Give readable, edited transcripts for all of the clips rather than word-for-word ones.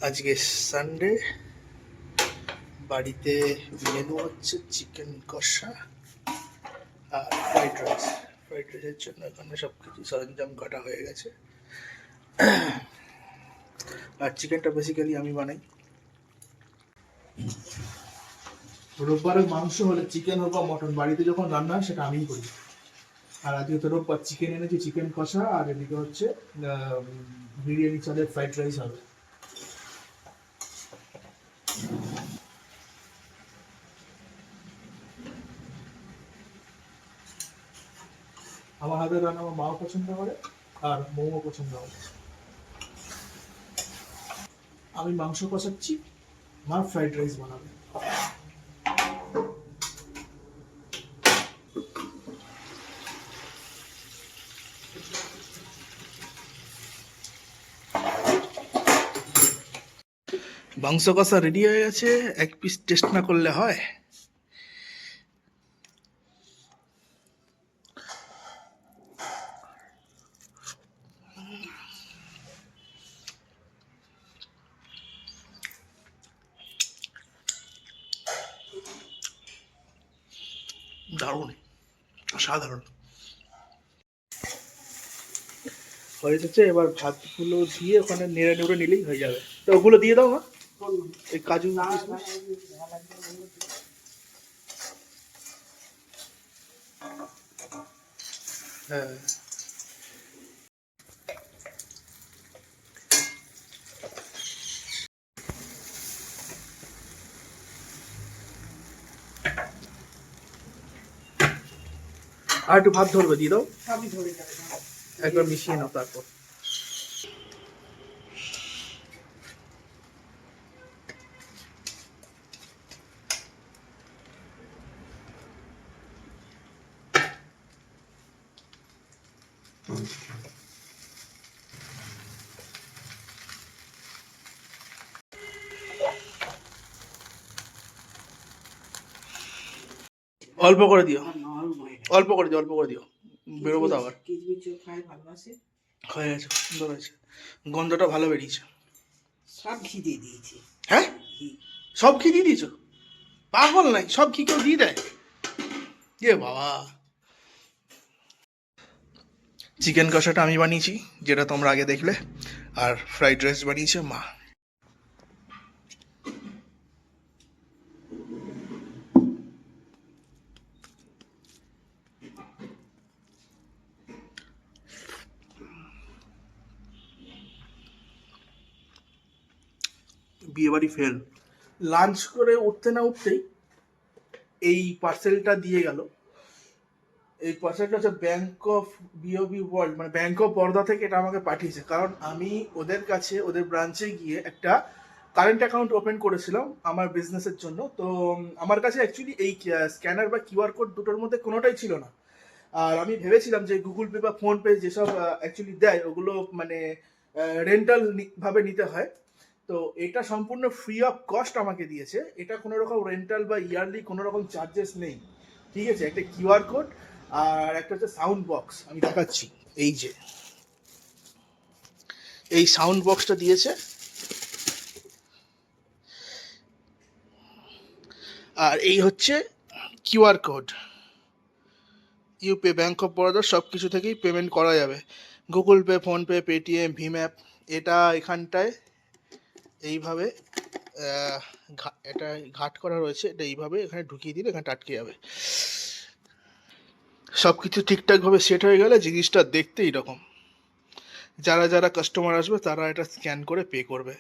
আজকে সানডে, বাড়িতে মেনু হচ্ছে চিকেন কষা আর ফ্রাইড রাইস। ফ্রাইড রাইসের জন্য এখানে সব কিছু সরঞ্জাম কাটা হয়ে গেছে। আর চিকেনটা বেসিক্যালি আমি বানাই। রোববারের মাংস হলে চিকেন হোক বা মটন বাড়িতে যখন রান্না হয় সেটা আমিই করি। আর আজকে তো রোববার চিকেন এনেছি, চিকেন কষা, আর এদিকে হচ্ছে বিরিয়ানি চালের ফ্রাইড রাইস হবে। আমার হাতের রান্না আমার মাও পছন্দ করে আর বৌও পছন্দ করে। আমি মাংস কষাচ্ছি, মা ফ্রাইড রাইস বানাবে। মাংস কষা রেডি হয়ে গেছে, এক পিস টেস্ট না করলে হয়। দারুণ, সাধারণ হয়ে যাচ্ছে। এবার ভাতগুলো দিয়ে ওখানে নেড়ে নেড়ে নিলেই হয়ে যাবে। তো ওগুলো দিয়ে দাও না, এই কাজু কিশমিশ। হ্যাঁ, আর একটু ভাত ধরবে, দিয়ে দাও, একবার মিশিয়ে নাও তারপর। অল্প করে দিও, অল্প করে দিও, অল্প করে দিও, বেরোবো তো আবার। হয়ে গেছে, সুন্দর হয়েছে, গন্ধটা ভালো বেরিয়েছে। সব ঘি দিয়ে দিয়েছি। হ্যাঁ, সব ঘি দিয়ে দিয়েছো? পাগল নাই, সব ঘি কেউ দিয়ে দেয়? এ বাবা। চিকেন কষাটা আমি বানিয়েছি, যেটা তোমরা আগে দেখলে, আর ফ্রাইড রাইস বানিয়েছে মা। বিয়েবাড়ি ফেল। লাঞ্চ করে উঠতে না উঠতেই এই পার্সেলটা দিয়ে গেল। এই পার্সেলটা হচ্ছে ব্যাংক অফ বিওবি ওয়ার্ল্ড, মানে ব্যাংক অফ বরোদা থেকে এটা আমাকে পাঠিয়েছে। কারণ আমি ওদের কাছে, ওদের ব্রাঞ্চে গিয়ে একটা কারেন্ট অ্যাকাউন্ট ওপেন করেছিলাম আমার বিজনেসের জন্য। তো আমার কাছে অ্যাকচুয়ালি এই স্ক্যানার বা কিউআর কোড দুটোর মধ্যে কোনোটাই ছিল না। আর আমি ভেবেছিলাম যে গুগল পে বা ফোন পে যেসব অ্যাকচুয়ালি দেয় ওগুলো মানে রেন্টাল ভাবে নিতে হয়। তো এটা সম্পূর্ণ ফ্রি অফ কস্ট আমাকে দিয়েছে। এটা কোনো রকম রেন্টাল বা ইয়ারলি কোনো রকম চার্জেস নেই। ঠিক আছে, একটা কিউআর কোড আর একটা হচ্ছে সাউন্ড বক্স, আমি দেখাচ্ছি। এই যে এই সাউন্ড বক্সটা দিয়েছে, আর এই হচ্ছে কিউআর কোড। ইউপে ব্যাংক অফ বরোদা সব কিছু থেকেই পেমেন্ট করা যাবে, গুগল পে, ফোনপে, পেটিএম, ভীম অ্যাপ। এটা এখানটায় এইভাবে এটা ঘাট করা রয়েছে, এটা এইভাবে এখানে ঢুকিয়ে দিলে এখানে আটকে যাবে। সব কিছু ঠিকঠাকভাবে সেট হয়ে গেলে জিনিসটা দেখতে এইরকম। যারা যারা কাস্টমার আসবে তারা এটা স্ক্যান করে পে করবে।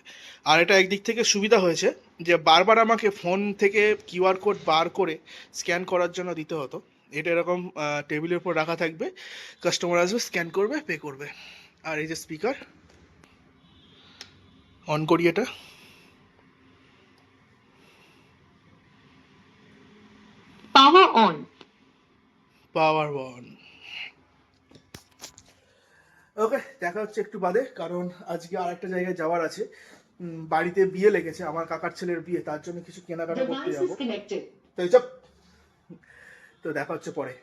আর এটা একদিক থেকে সুবিধা হয়েছে যে বারবার আমাকে ফোন থেকে কিউআর কোড বার করে স্ক্যান করার জন্য দিতে হতো। এটা এরকম টেবিলের উপর রাখা থাকবে, কাস্টমার আসবে, স্ক্যান করবে, পে করবে। আর এই যে স্পিকার, অন করি এটা। Power on. Power on. ওকে, দেখা হচ্ছে একটু বাদে, কারণ আজকে আর একটা জায়গায় যাওয়ার আছে। বাড়িতে বিয়ে লেগেছে, আমার কাকার ছেলের বিয়ে, তার জন্য কিছু কেনাকাটা করতে যাবো। তো দেখা হচ্ছে পরে।